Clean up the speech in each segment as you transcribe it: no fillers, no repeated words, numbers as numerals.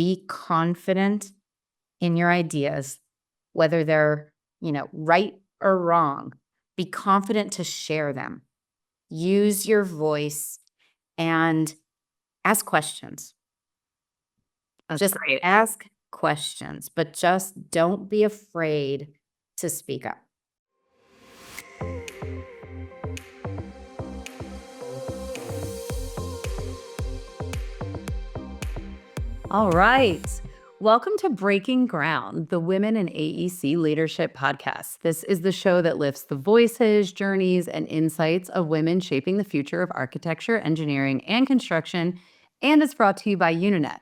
be confident in your ideas, whether they're, right or wrong. Be confident to share them. Use your voice and ask questions. Just great. ask questions, but just don't be afraid to speak up. All right. Welcome to Breaking Ground, the Women in AEC Leadership Podcast. This is the show that lifts the voices, journeys, and insights of women shaping the future of architecture, engineering, and construction, and it's brought to you by Unanet.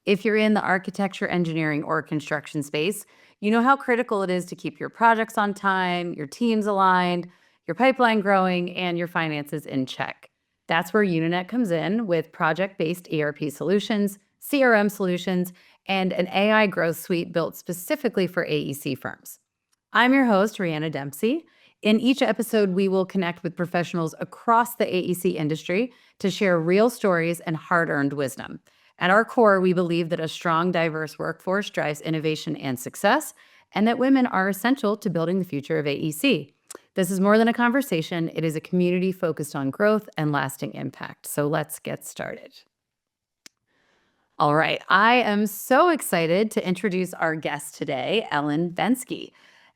If you're in the architecture, engineering, or construction space, you know how critical it is to keep your projects on time, your teams aligned, your pipeline growing, and your finances in check. That's where Unanet comes in with project-based ERP solutions, CRM solutions, and an AI growth suite built specifically for AEC firms. I'm your host, Rhianna Dempsey. In each episode, we will connect with professionals across the AEC industry to share real stories and hard-earned wisdom. At our core, we believe that a strong, diverse workforce drives innovation and success, and that women are essential to building the future of AEC. This is more than a conversation. It is a community focused on growth and lasting impact. So let's get started. All right, I am so excited to introduce our guest today, Ellen Bensky.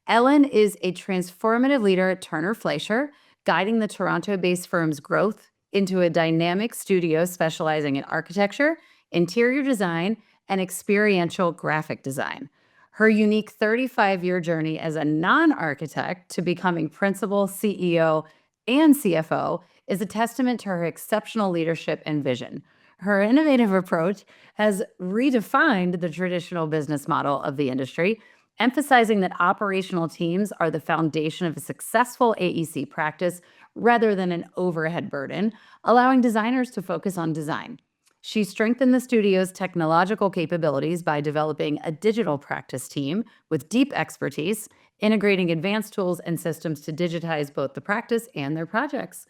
Ellen is a transformative leader at Turner Fleischer, guiding the Toronto-based firm's growth into a dynamic studio specializing in architecture, interior design, and experiential graphic design. Her unique 35-year journey as a non-architect to becoming principal, CEO, and CFO is a testament to her exceptional leadership and vision. Her innovative approach has redefined the traditional business model of the industry, emphasizing that operational teams are the foundation of a successful AEC practice rather than an overhead burden, allowing designers to focus on design. She strengthened the studio's technological capabilities by developing a digital practice team with deep expertise, integrating advanced tools and systems to digitize both the practice and their projects.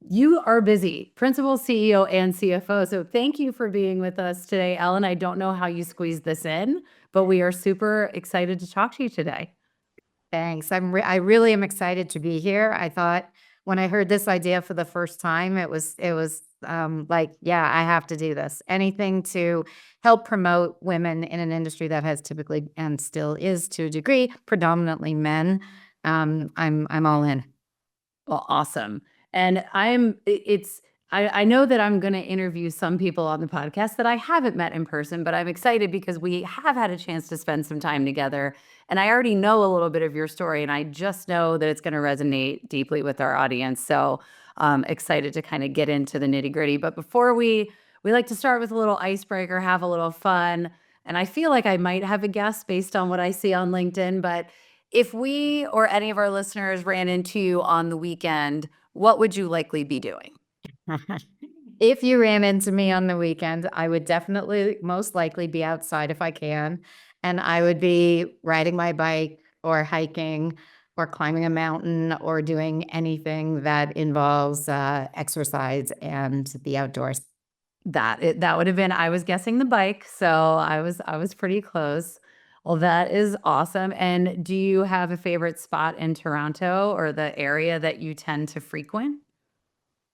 You are busy, principal, CEO, and CFO. So thank you for being with us today, Ellen. I don't know how you squeezed this in, but we are super excited to talk to you today. Thanks. I really am excited to be here. I thought when I heard this idea for the first time, it was like, yeah, I have to do this. Anything to help promote women in an industry that has typically and still is to a degree predominantly men. I'm all in. Well, awesome. And I know that I'm going to interview some people on the podcast that I haven't met in person, but I'm excited because we have had a chance to spend some time together. And I already know a little bit of your story, and I just know that it's going to resonate deeply with our audience. So excited to kind of get into the nitty gritty. But before we like to start with a little icebreaker, have a little fun. And I feel like I might have a guess based on what I see on LinkedIn, but if we or any of our listeners ran into you on the weekend, what would you likely be doing? If you ran into me on the weekend, I would definitely most likely be outside if I can. And I would be riding my bike or hiking or climbing a mountain or doing anything that involves exercise and the outdoors. That would have been, I was guessing the bike, so I was pretty close. Well, that is awesome. And do you have a favorite spot in Toronto or the area that you tend to frequent?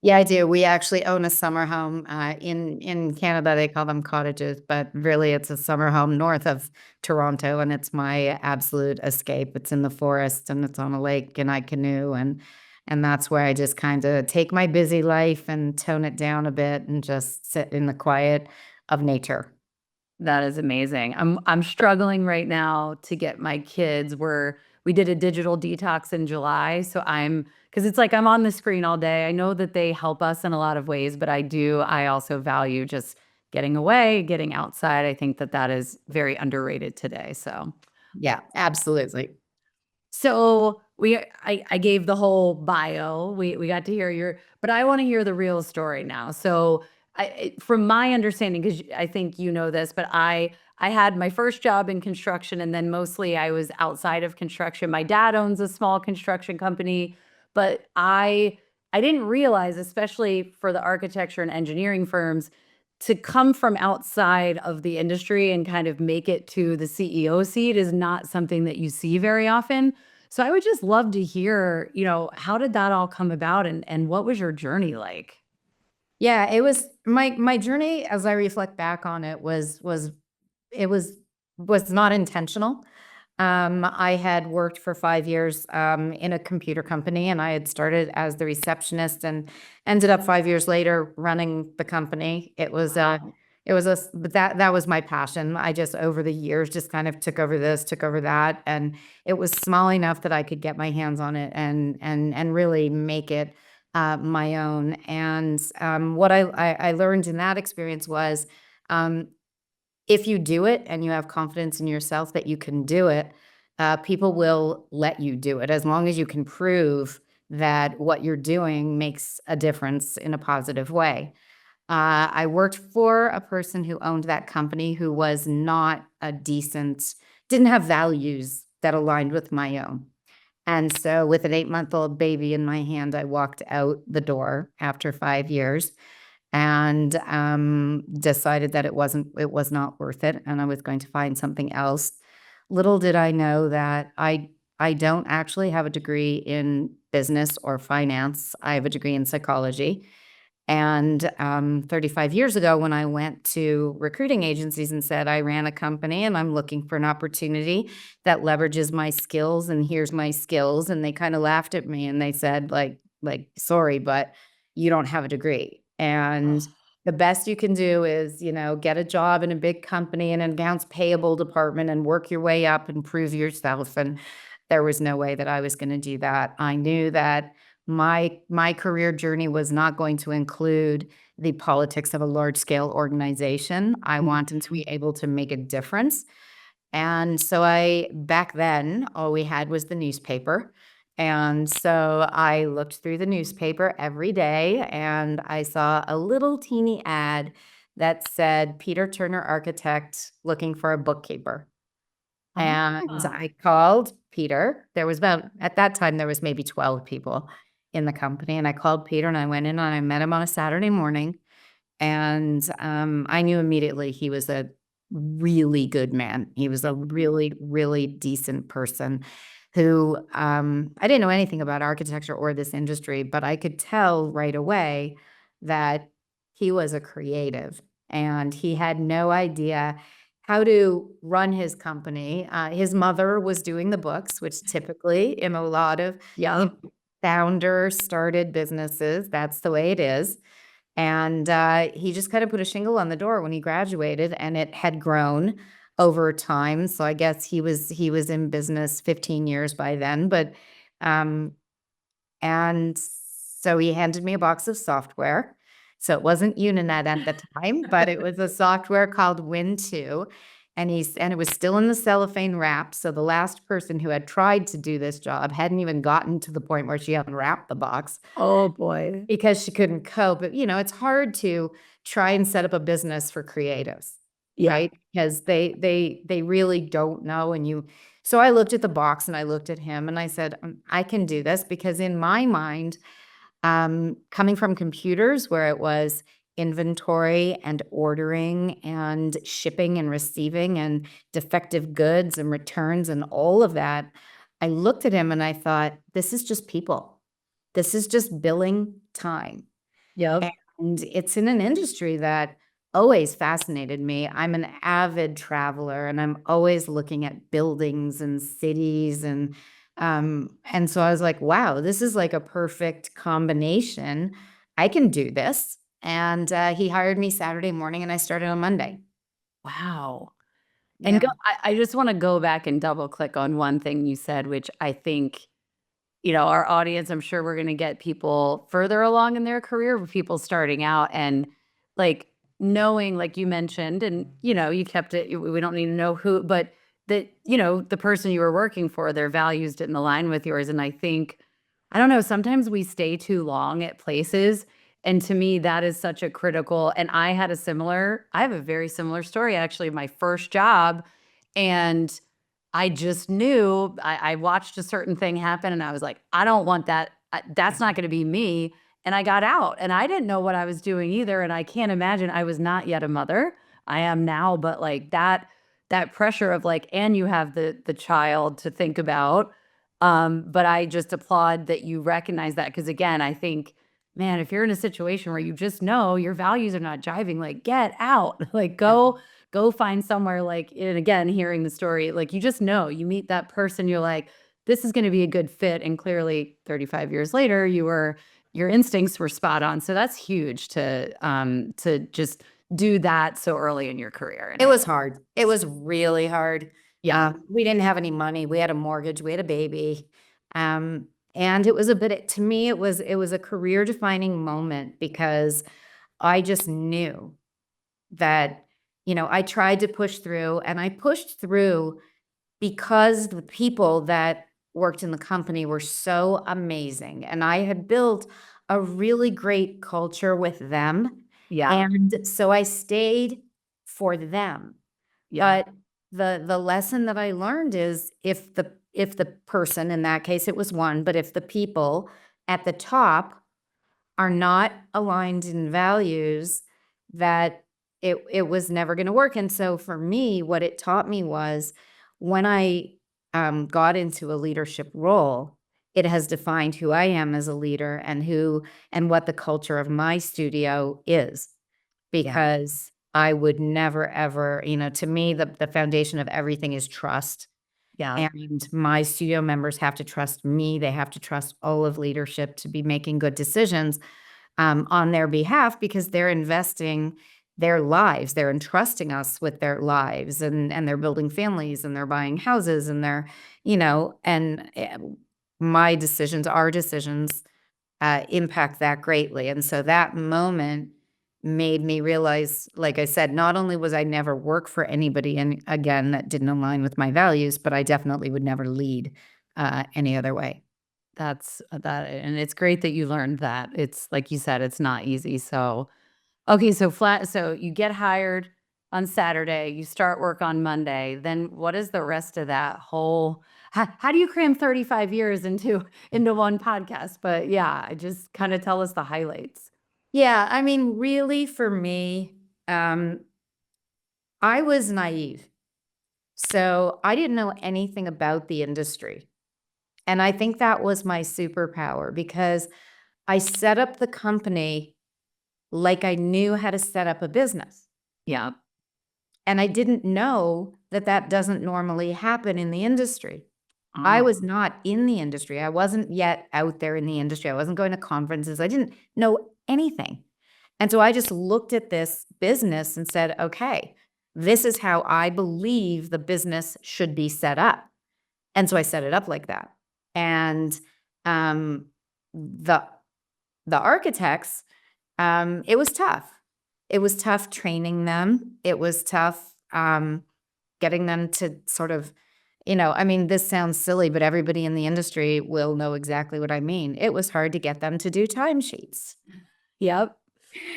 Yeah, I do. We actually own a summer home. In Canada, they call them cottages, but really it's a summer home north of Toronto, and it's my absolute escape. It's in the forest and it's on a lake, and I canoe, and that's where I just kind of take my busy life and tone it down a bit and just sit in the quiet of nature. That is amazing. I'm struggling right now to get my kids where we did a digital detox in July. So because it's like I'm on the screen all day. I know that they help us in a lot of ways, but I also value just getting away, getting outside. I think that is very underrated today. Yeah, absolutely. So I gave the whole bio. We got to hear but I want to hear the real story now. So from my understanding, because I think you know this, but I had my first job in construction, and then mostly I was outside of construction. My dad owns a small construction company, but I didn't realize, especially for the architecture and engineering firms, to come from outside of the industry and kind of make it to the CEO seat is not something that you see very often. So I would just love to hear, how did that all come about and what was your journey like? Yeah, it was my journey as I reflect back on it it was not intentional. I had worked for 5 years in a computer company, and I had started as the receptionist and ended up 5 years later running the company. But that was my passion. I just over the years just kind of took over this, took over that, and it was small enough that I could get my hands on it and really make it my own. And what I learned in that experience was, um, if you do it and you have confidence in yourself that you can do it, people will let you do it as long as you can prove that what you're doing makes a difference in a positive way. I worked for a person who owned that company who was not a decent, didn't have values that aligned with my own. And so with an 8-month-old baby in my hand, I walked out the door after 5 years and, decided that it was not worth it, and I was going to find something else. Little did I know that I don't actually have a degree in business or finance. I have a degree in psychology. And 35 years ago, when I went to recruiting agencies and said, I ran a company and I'm looking for an opportunity that leverages my skills, and here's my skills. And they kind of laughed at me and they said, sorry, but you don't have a degree. And the best you can do is, get a job in a big company in an accounts payable department and work your way up and prove yourself. And there was no way that I was going to do that. I knew that my career journey was not going to include the politics of a large scale organization. I wanted to be able to make a difference. And so back then, all we had was the newspaper. And so I looked through the newspaper every day and I saw a little teeny ad that said Peter Turner architect looking for a bookkeeper. And I called Peter. At that time, there was maybe 12 people in the company. And I called Peter and I went in and I met him on a Saturday morning. And I knew immediately he was a really good man. He was a really, really decent person who I didn't know anything about architecture or this industry, but I could tell right away that he was a creative and he had no idea how to run his company. His mother was doing the books, which typically in a lot of founder started businesses, that's the way it is. And he just kind of put a shingle on the door when he graduated, and it had grown over time. So I guess he was in business 15 years by then. But and so he handed me a box of software. So it wasn't Unanet at the time, but it was a software called Win2. And it was still in the cellophane wrap. So the last person who had tried to do this job hadn't even gotten to the point where she unwrapped the box Oh boy. because she couldn't cope. But, it's hard to try and set up a business for creatives, Yeah. right? Because they really don't know. So I looked at the box and I looked at him and I said, I can do this, because in my mind, coming from computers where it was inventory and ordering and shipping and receiving and defective goods and returns and all of that, I looked at him and I thought, this is just people. This is just billing time. Yep. And it's in an industry that always fascinated me. I'm an avid traveler and I'm always looking at buildings and cities and so I was like, wow, this is like a perfect combination. I can do this. And he hired me Saturday morning and I started on Monday. Wow. And Yeah. I just want to go back and double click on one thing you said, which I think, our audience, I'm sure we're going to get people further along in their career, people starting out and like knowing, like you mentioned, and, you kept it, we don't need to know who, but that, the person you were working for, their values didn't align with yours. And I think, I don't know, sometimes we stay too long at places. And to me, that is such a critical, and I have a very similar story, actually, my first job. And I just knew I watched a certain thing happen and I was like, I don't want that. That's not going to be me. and I got out, and I didn't know what I was doing either. And I can't imagine, I was not yet a mother. I am now, but like that pressure of like, and you have the child to think about. But I just applaud that you recognize that, because again, I think, man, if you're in a situation where you just know your values are not jiving, like get out, like go find somewhere, like, and again, hearing the story, like you just know, you meet that person, you're like, this is going to be a good fit. And clearly 35 years later, your instincts were spot on. So that's huge to just do that so early in your career. It was hard. It was really hard. Yeah. We didn't have any money. We had a mortgage. We had a baby. And it was a bit, to me, it was a career defining moment, because I just knew that, I tried to push through, and I pushed through because the people that worked in the company were so amazing. And I had built a really great culture with them. Yeah. And so I stayed for them. Yeah. But the lesson that I learned is, if the person, in that case it was one, but if the people at the top are not aligned in values, that it was never going to work. And so for me, what it taught me was, when I got into a leadership role, it has defined who I am as a leader, and what the culture of my studio is. Yeah. Because I would never, ever, to me, the foundation of everything is trust. Yeah. And my studio members have to trust me. They have to trust all of leadership to be making good decisions on their behalf, because they're investing their lives. They're entrusting us with their lives, and they're building families, and they're buying houses, and they're, and my decisions, our decisions, impact that greatly. And so that moment made me realize, like I said, not only was I never work for anybody, and again, that didn't align with my values, but I definitely would never lead any other way. That's that. And it's great that you learned that. It's like you said, it's not easy. So, okay. So you get hired on Saturday, you start work on Monday. Then what is the rest of that whole, how do you cram 35 years into one podcast? But yeah, just kind of tell us the highlights. Yeah, I mean, really, for me, I was naive. So I didn't know anything about the industry. And I think that was my superpower, because I set up the company like I knew how to set up a business. Yeah. And I didn't know that that doesn't normally happen in the industry. I was not in the industry. I wasn't yet out there in the industry. I wasn't going to conferences. I didn't know anything. And so I just looked at this business and said, okay, this is how I believe the business should be set up. And so I set it up like that. And the architects, it was tough. It was tough training them. It was tough getting them to sort of, I mean, this sounds silly, but everybody in the industry will know exactly what I mean. It was hard to get them to do timesheets. Yep.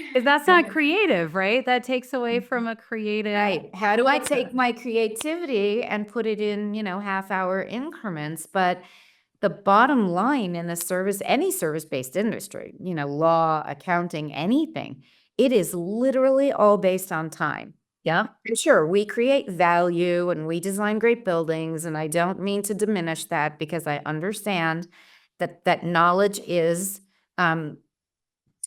Because that's not creative, right? That takes away from a creative. Right. How do I take my creativity and put it in, half-hour increments? But the bottom line in the service, any service-based industry, law, accounting, anything, it is literally all based on time. Yeah. And sure, we create value and we design great buildings, and I don't mean to diminish that, because I understand that knowledge is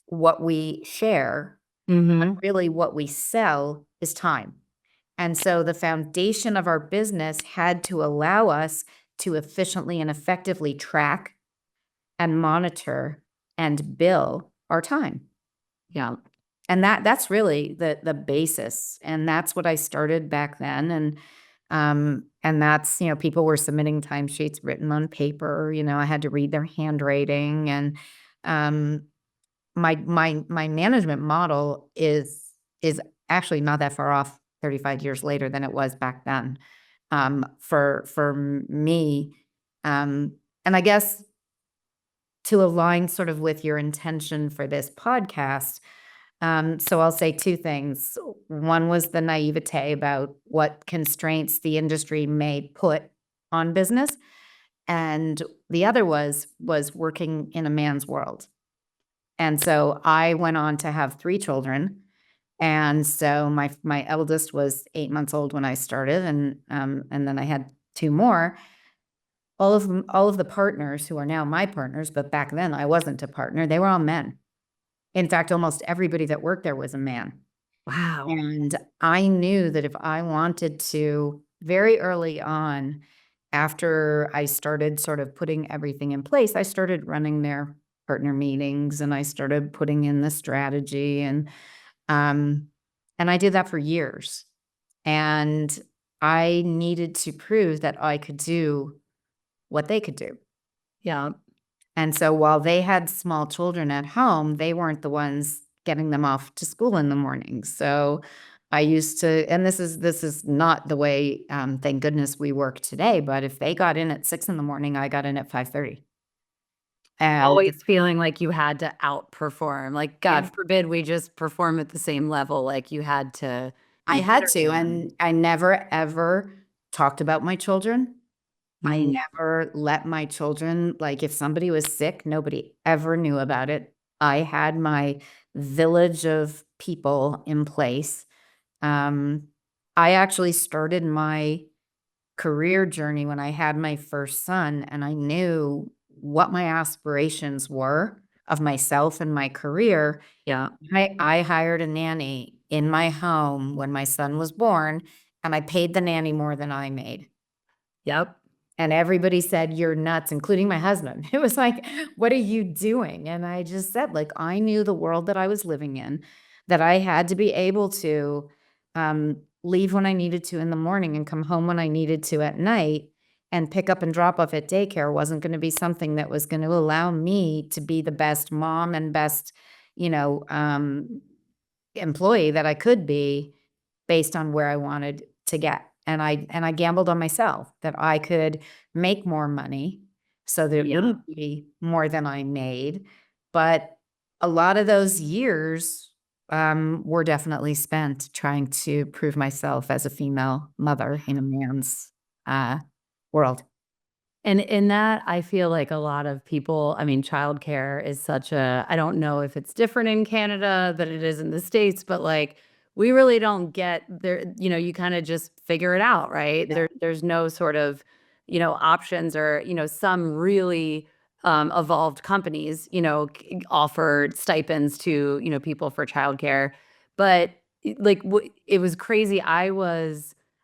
what we share. Mm-hmm. Really, what we sell is time. And so the foundation of our business had to allow us to efficiently and effectively track and monitor and bill our time. Yeah. And that's really the basis. And that's what I started back then. And that's, people were submitting timesheets written on paper. I had to read their handwriting. And my management model is actually not that far off 35 years later than it was back then. For me, and I guess to align sort of with your intention for this podcast, so I'll say two things. One was the naivete about what constraints the industry may put on business, and the other was working in a man's world. And so I went on to have 3 children. And so my eldest was 8 months old when I started, and then I had 2 more. All of the partners who are now my partners, but back then I wasn't a partner, they were all men. In fact, almost everybody that worked there was a man. Wow. And I knew that if I wanted to, very early on, after I started sort of putting everything in place, I started running their partner meetings and I started putting in the strategy um, and I did that for years. And I needed to prove that I could do what they could do. Yeah. And so while they had small children at home, they weren't the ones getting them off to school in the morning. So I used to, and this is not the way, thank goodness we work today, but if they got in at 6 in the morning, I got in at 5:30. And Always feeling like you had to outperform. Like, God yeah, forbid we just perform at the same level. Like, you had to I be had better to, than and them. I never ever talked about my children. I Mm. never let my children, like if somebody was sick, nobody ever knew about it. I had my village of people in place. Um, I actually started my career journey when I had my first son, and I knew what my aspirations were of myself and my career. Yeah. I hired a nanny in my home when my son was born, and I paid the nanny more than I made. Yep. And everybody said, "You're nuts," including my husband. It was like, "What are you doing?" And I just said, like, I knew the world that I was living in, that I had to be able to, leave when I needed to in the morning and come home when I needed to at night, and pick up and drop off at daycare wasn't gonna be something that was gonna allow me to be the best mom and best, you know, employee that I could be based on where I wanted to get. And I gambled on myself that I could make more money so that it Yeah. wouldn't be more than I made. But a lot of those years were definitely spent trying to prove myself as a female mother in a man's uh, world. And in that, I feel like a lot of people, I mean, childcare is such a, I don't know if it's different in Canada than it is in the States, but like we really don't get there, you kind of just figure it out, right? Yeah. There's no sort of, options or, some really evolved companies, offer stipends to, people for childcare. But like it was crazy. I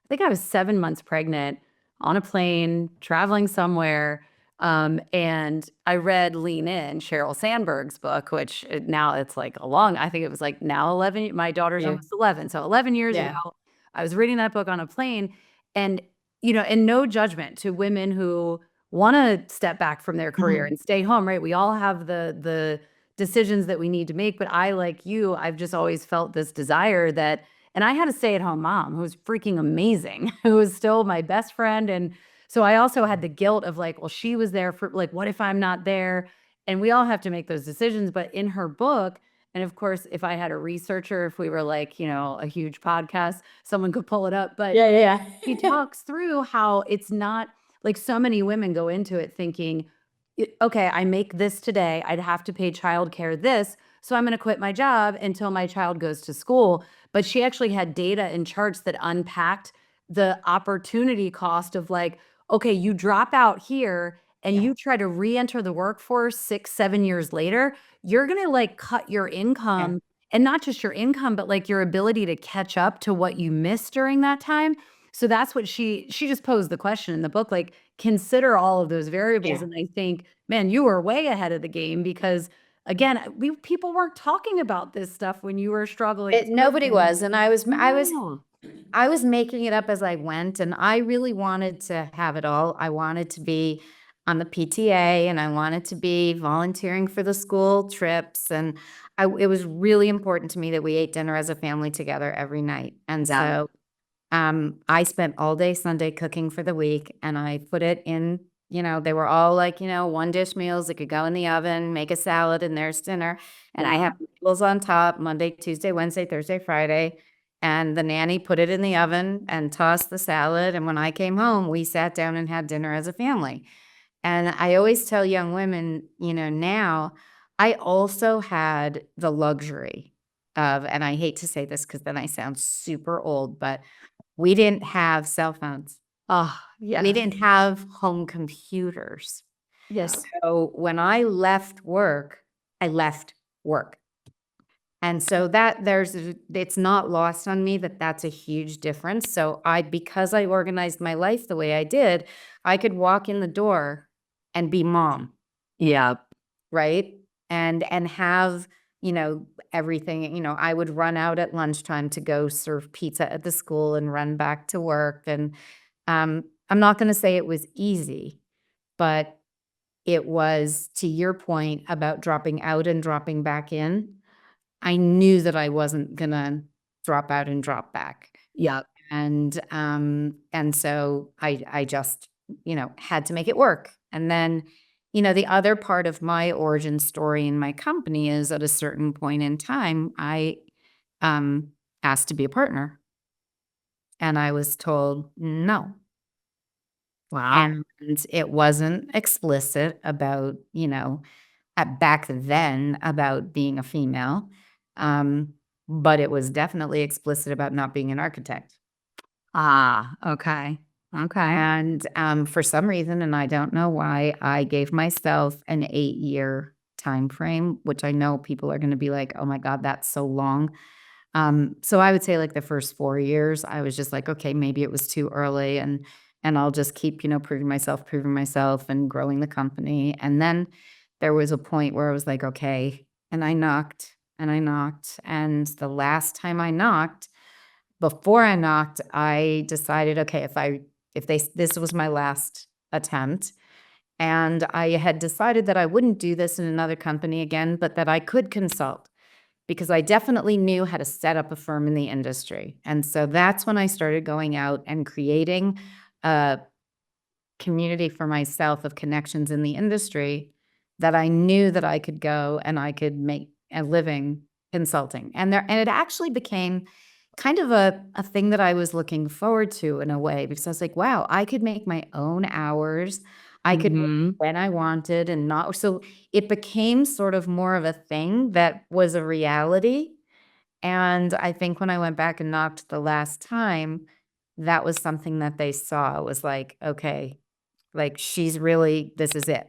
think I was 7 months pregnant on a plane, traveling somewhere. And I read Lean In, Sheryl Sandberg's book, which now it's like I think it was like now 11, my daughter's Yeah. almost 11. So 11 years ago, Yeah. I was reading that book on a plane and, and no judgment to women who want to step back from their career Mhm. and stay home, right? We all have the decisions that we need to make. But I, like you, I've just always felt this desire that and I had a stay-at-home mom who was freaking amazing, who was still my best friend. And so I also had the guilt of like, well, she was there for like, what if I'm not there? And we all have to make those decisions. But in her book, and of course, if I had a researcher, if we were like, a huge podcast, someone could pull it up. But Yeah, yeah, he yeah. talks through how it's not like so many women go into it thinking, Okay, I make this today. I'd have to pay childcare this. So I'm going to quit my job until my child goes to school. But she actually had data and charts that unpacked the opportunity cost of like, okay, you drop out here and Yeah, you try to re-enter the workforce 6, 7 years later, you're going to like cut your yeah. income and not just your income, but like your ability to catch up to what you missed during that time. So that's what she just posed the question in the book, like consider all of those variables. Yeah. And I think, man, you were way ahead of the game because again, we people weren't talking about this stuff when you were struggling Nobody too. was, and No. I was making it up as I went, and I really wanted to have it all. I wanted to be on the PTA, and I wanted to be volunteering for the school trips, and it was really important to me that we ate dinner as a family together every night. And Yeah. so I spent all day Sunday cooking for the week and I put it in, they were all like, one dish meals that could go in the oven, make a salad, and there's dinner. And I Yeah. have meals on top Monday, Tuesday, Wednesday, Thursday, Friday. And the nanny put it in the oven and tossed the salad. And when I came home, we sat down and had dinner as a family. And I always tell young women, now, I also had the luxury of, and I hate to say this because then I sound super old, but we didn't have cell phones. Oh, We yes. didn't have home computers. Yes. So when I left work, I left work. And so that it's not lost on me that that's a huge difference. So because I organized my life the way I did, I could walk in the door and be mom, Yeah. right? And have, everything, I would run out at lunchtime to go serve pizza at the school and run back to work. And I'm not going to say it was easy, but it was, to your point about dropping out and dropping back in. I knew that I wasn't gonna drop out and drop back. Yeah. And so I just, had to make it work. And then, the other part of my origin story in my company is at a certain point in time, I um asked to be a partner and I was told no. Wow. And it wasn't explicit about, back then about being a female. Um, but it was definitely explicit about not being an architect. Ah, okay. Okay. And for some reason, and I don't know why, I gave myself an 8-year time frame, which I know people are going to be like, "Oh my God, that's so long." So I would say like the first 4 years, I was just like, okay, maybe it was too early and I'll just keep, proving myself and growing the company. And then there was a point where I was like, okay, and I knocked and I knocked. And the last time I knocked, before I knocked, I decided, okay, this was my last attempt. And I had decided that I wouldn't do this in another company again, but that I could consult because I definitely knew how to set up a firm in the industry. And so that's when I started going out and creating a community for myself of connections in the industry that I knew that I could go and I could make a living consulting. And it actually became kind of a thing that I was looking forward to in a way, because I was like, wow, I could make my own hours. I could work Mhm. when I wanted and not. So it became sort of more of a thing that was a reality. And I think when I went back and knocked the last time, that was something that they saw. It was like, okay, like this is it.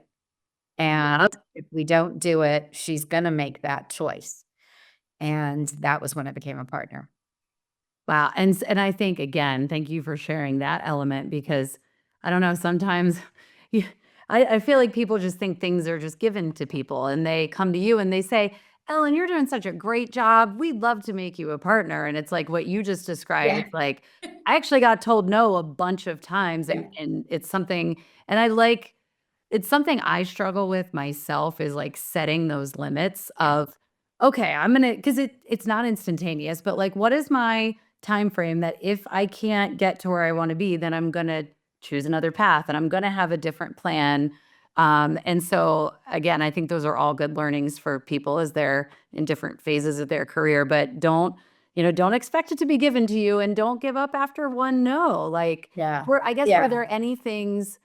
And Yep. if we don't do it, she's gonna make that choice. And that was when I became a partner. Wow, and I think, again, thank you for sharing that element because I don't know, sometimes you I feel like people just think things are just given to people, and they come to you and they say, "Ellen, you're doing such a great job. We'd love to make you a partner." And it's like what you just described. Yeah. It's like, I actually got told no a bunch of times, Yeah. and it's something and I like it's something I struggle with myself is, like, setting those limits Yeah. of, "Okay, I'm gonna" 'cause it's not instantaneous, but, like, what is my time frame that if I can't get to where I wanna be, then I'm gonna choose another path, and I'm gonna have a different plan, and so, again, I think those are all good learnings for people as they're in different phases of their career, but don't expect it to be given to you, and don't give up after one no, like, Yeah. were Yeah. there any things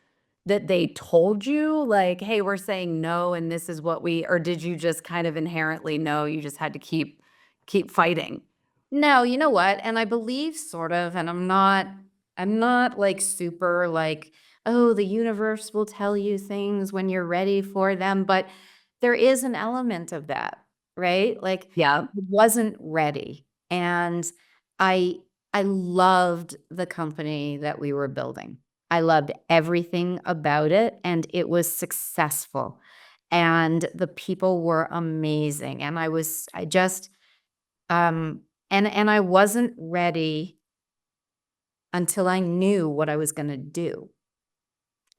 that they told you, like, "Hey, we're saying no, and this is what we" or did you just kind of inherently know, you just had to keep fighting? No, you know what? And I believe sort of, and I'm not like super like, oh, the universe will tell you things when you're ready for them, but there is an element of that, right? Like Yeah, I wasn't ready. And I I loved the company that we were building. I loved everything about it and it was successful. And the people were amazing. And I just and I wasn't ready until I knew what I was gonna do,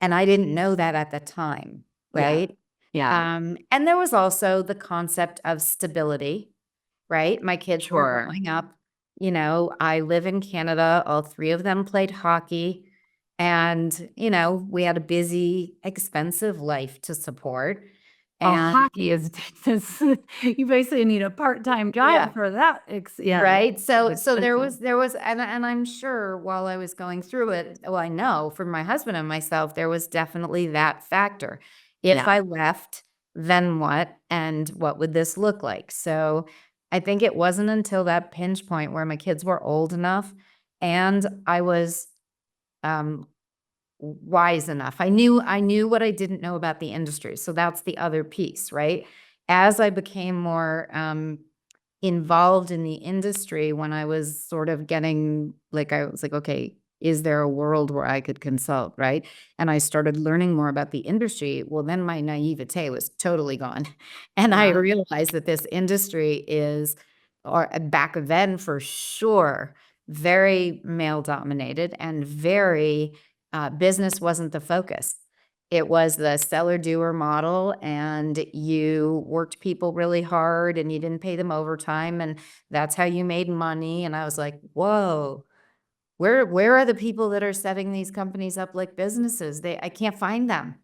and I didn't know that at the time, yeah, right? yeah, And there was also the concept of stability, right? My kids were sure. growing up, I live in Canada, all 3 of them played hockey, and, we had a busy, expensive life to support, Oh, and hockey is this you basically need a part-time yeah. job for that, yeah, Right? it's So there expensive. was there was and I'm sure while I was going through it, well, I know for my husband and myself, there was definitely that factor. If Yeah, I left, then what? And what would this look like? So I think it wasn't until that pinch point where my kids were old enough and I was um, wise enough. I knew what I didn't know about the industry. So that's the other piece, right? As I became more involved in the industry, when I was sort of getting like, I was like, okay, is there a world where I could consult, right? And I started learning more about the industry. Well, then my naivete was totally gone. And I Yeah. realized that this industry is, or back then for sure, very male dominated and very business wasn't the focus. It was the seller doer model, and you worked people really hard and you didn't pay them overtime, and that's how you made money. And I was like, whoa, where are the people that are setting these companies up like businesses? I can't find them.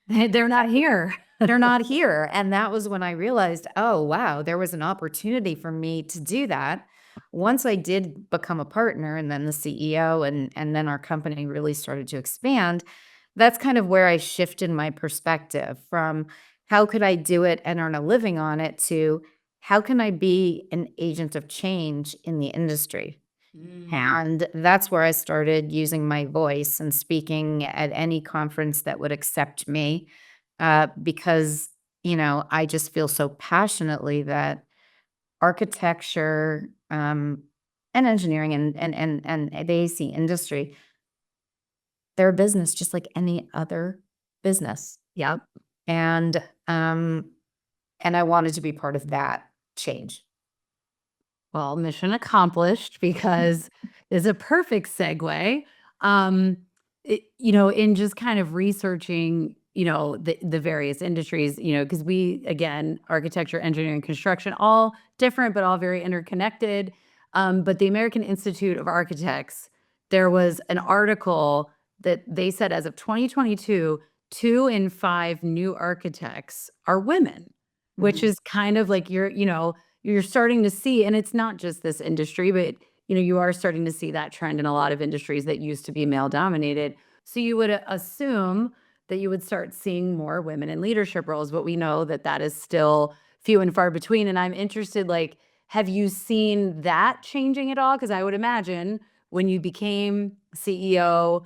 They're not here. They're not here. And that was when I realized, oh, wow, there was an opportunity for me to do that. Once I did become a partner and then the CEO, and then our company really started to expand, that's kind of where I shifted my perspective from how could I do it and earn a living on it to how can I be an agent of change in the industry? And that's where I started using my voice and speaking at any conference that would accept me, because, I just feel so passionately that architecture, and engineering and the AC industry, they're a business just like any other business. Yep. And, um, and I wanted to be part of that change. Well, mission accomplished because is a perfect segue. Um, in just kind of researching, the various industries, because we, again, architecture, engineering, construction, all different, but all very interconnected. But the American Institute of Architects, there was an article that they said as of 2022, 2 in 5 new architects are women, which Mhm. is kind of like you're starting to see, and it's not just this industry, but you are starting to see that trend in a lot of industries that used to be male dominated. So you would assume that you would start seeing more women in leadership roles, but we know that that is still few and far between. And I'm interested, like, have you seen that changing at all? Because I would imagine when you became CEO,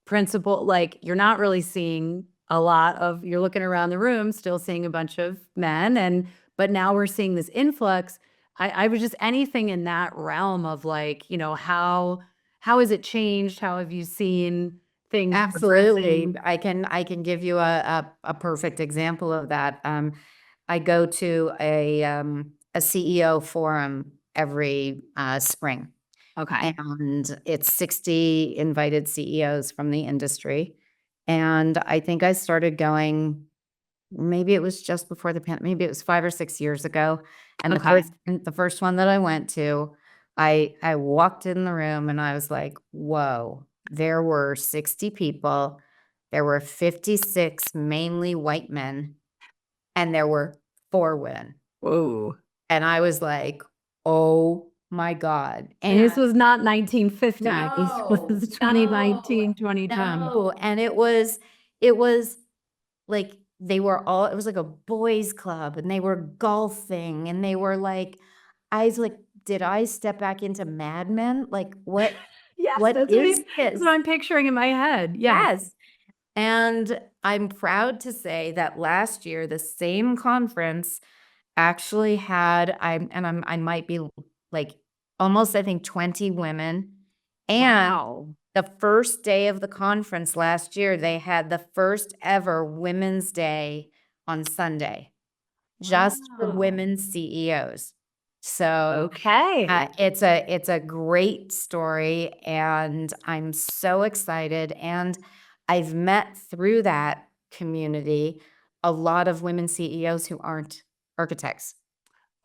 principal, like you're not really seeing a lot of, you're looking around the room, still seeing a bunch of men, but now we're seeing this influx. I was just anything in that realm of like, how has it changed? How have you seen things Absolutely. progressing? I can give you a perfect example of that. I go to a CEO forum every spring, Okay. and it's 60 invited CEOs from the industry. And I think I started going, maybe it was just before the pandemic, maybe it was 5 or 6 years ago. And Okay. the first one that I went to, I walked in the room and I was like, "Whoa." There were 60 people. There were 56 mainly white men, and there were 4 women. Whoa. And I was like, "Oh my God." And this And was not 1950. This no, was no, 2019, 2010. no. And it was like they were all, it was like a boys club, and they were golfing, and they were like, I was like, did I step back into Mad Men? Like, Yes, what is that's what this? I'm picturing in my head. Yeah. Yes. And I'm proud to say that last year, the same conference actually had, I might be like almost, I think, 20 women. And Wow. the first day of the conference last year, they had the first ever Women's Day on Sunday, just for Wow. women CEOs. So Okay. it's a great story, and I'm so excited. And I've met through that community a lot of women CEOs who aren't architects.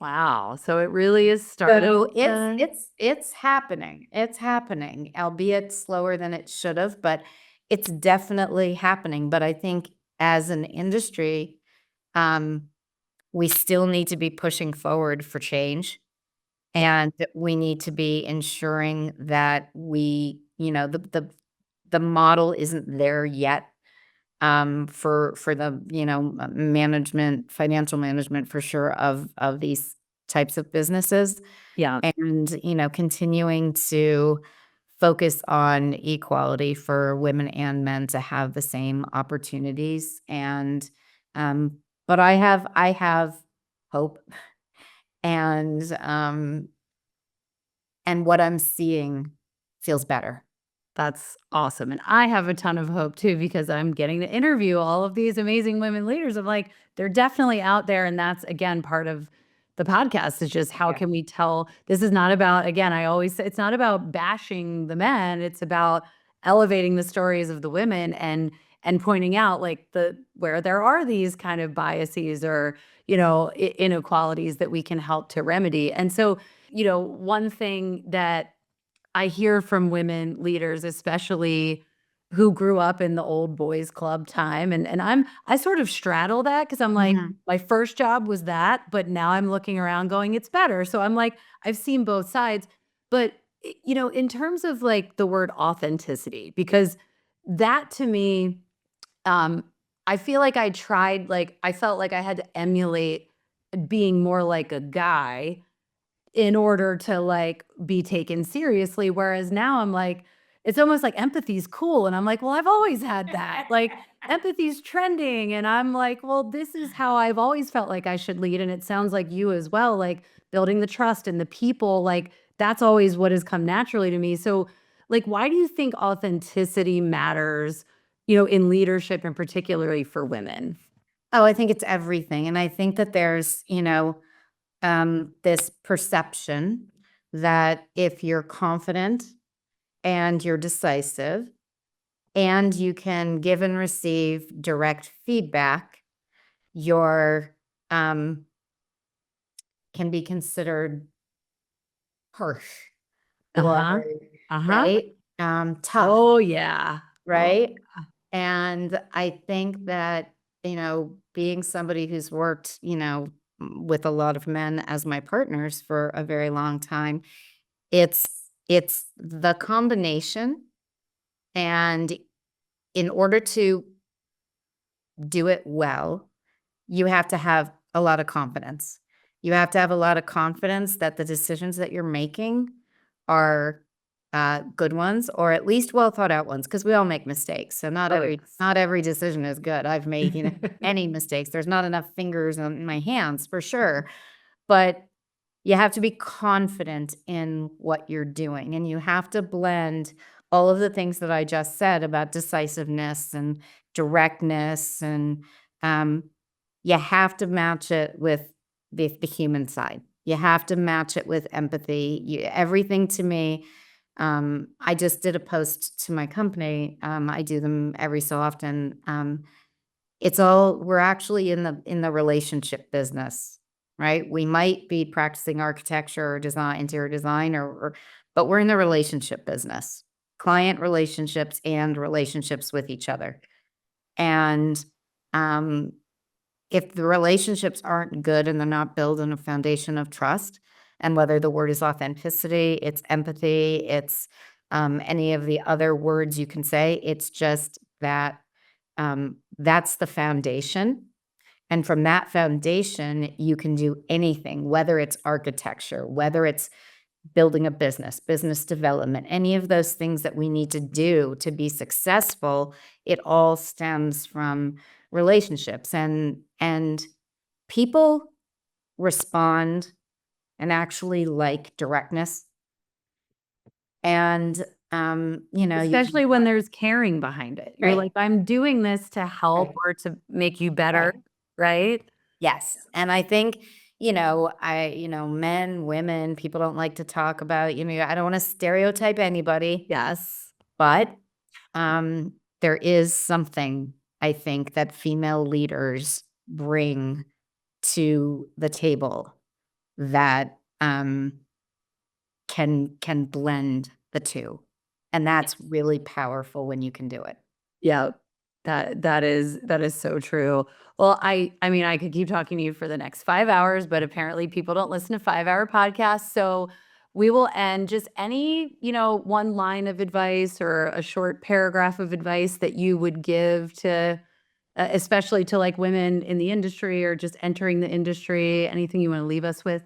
Wow. So it really is starting So it's to. it's it's happening. It's happening, albeit slower than it should have, but it's definitely happening. But I think as an industry, um, we still need to be pushing forward for change, Yeah. and we need to be ensuring that we, the model isn't there yet. for the, management, financial management for sure of these types of businesses. Yeah. And, continuing to focus on equality for women and men to have the same opportunities. And, but I have hope, and and what I'm seeing feels better. That's awesome. And I have a ton of hope too, because I'm getting to interview all of these amazing women leaders. I'm like, they're definitely out there. And that's again part of the podcast is just how Yeah. can we tell this is not about, again, I always say it's not about bashing the men. It's about elevating the stories of the women and pointing out like the where there are these kind of biases or, inequalities that we can help to remedy. And so, one thing that I hear from women leaders, especially who grew up in the old boys club time, and I sort of straddle that because 'cause I'm like, Mhm. my first job was that, but now I'm looking around going, "It's better." So I'm like, I've seen both sides. But, in terms of, like, the word authenticity, because that to me, um, I feel like I felt like I had to emulate being more like a guy in order to, like, be taken seriously, whereas now I'm like, it's almost like empathy's cool, and I'm like, "Well, I've always had that." Like, empathy's trending, and I'm like, "Well, this is how I've always felt like I should lead," and it sounds like you as well, like, building the trust and the people, like, that's always what has come naturally to me. So, like, why do you think authenticity matters, in leadership and particularly for women? Oh, I think it's everything, and I think that there's, this perception that if you're confident and you're decisive and you can give and receive direct feedback, you're, um, can be considered harsh or, Uh-huh. Uh-huh. right? Tough, Oh, yeah. Oh, right? And I think that, being somebody who's worked, with a lot of men as my partners for a very long time, it's it's the combination, and in order to do it well, you have to have a lot of confidence. You have to have a lot of confidence that the decisions that you're making are, good ones, or at least well thought out ones, because we all make mistakes. So not oh, every yes. not every decision is good. I've made, many mistakes. There's not enough fingers on my hands for sure, but you have to be confident in what you're doing, and you have to blend all of the things that I just said about decisiveness and directness, and um, you have to match it with the human side. You have to match it with empathy. Everything to me. I just did a post to my company. I do them every so often. We're actually in the relationship business, right? We might be practicing architecture or design, interior design, but we're in the relationship business, client relationships and relationships with each other. And um, if the relationships aren't good and they're not built on a foundation of trust, and whether the word is authenticity, it's empathy, it's any of the other words you can say, it's just that that's the foundation. And from that foundation, you can do anything, whether it's architecture, whether it's building a business, business development, any of those things that we need to do to be successful. It all stems from relationships, and people respond and actually like directness. And Especially when there's caring behind it. You're right, like, "I'm doing this to help right, or to make you better," right. right? Yes, and I think, men, women, people don't like to talk about, I don't wanna stereotype anybody, Yes. but, there is something, I think, that female leaders bring to the table that, can blend the two, and that's really powerful when you can do it. Yeah. That is so true. Well, I mean, I could keep talking to you for the next 5 hours, but apparently people don't listen to 5-hour podcasts, so we will end just any, one line of advice or a short paragraph of advice that you would give to especially to like women in the industry or just entering the industry? Anything you want to leave us with?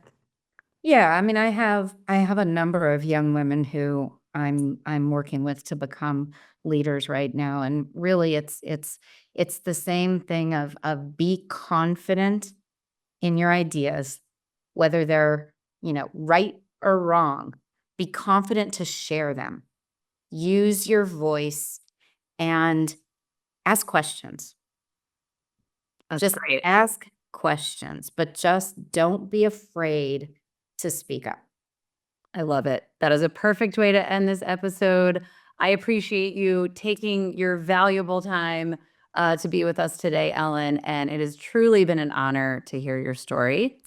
Yeah, I mean, I have a number of young women who I'm working with to become leaders right now, and really, it's the same thing of be confident in your ideas, whether they're right or wrong. Be confident to share them. Use your voice and ask questions. That's Just great. ask questions, but just don't be afraid to speak up. I love it. That is a perfect way to end this episode. I appreciate you taking your valuable time to be with us today, Ellen. And it has truly been an honor to hear your story.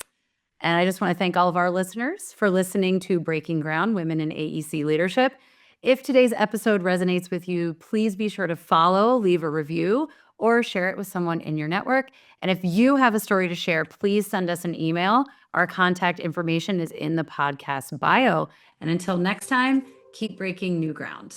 And I just want to thank all of our listeners for listening to Breaking Ground Women in AEC Leadership. If today's episode resonates with you, please be sure to follow, leave a review, or share it with someone in your network. And if you have a story to share, please send us an email. Our contact information is in the podcast bio. And until next time, keep breaking new ground.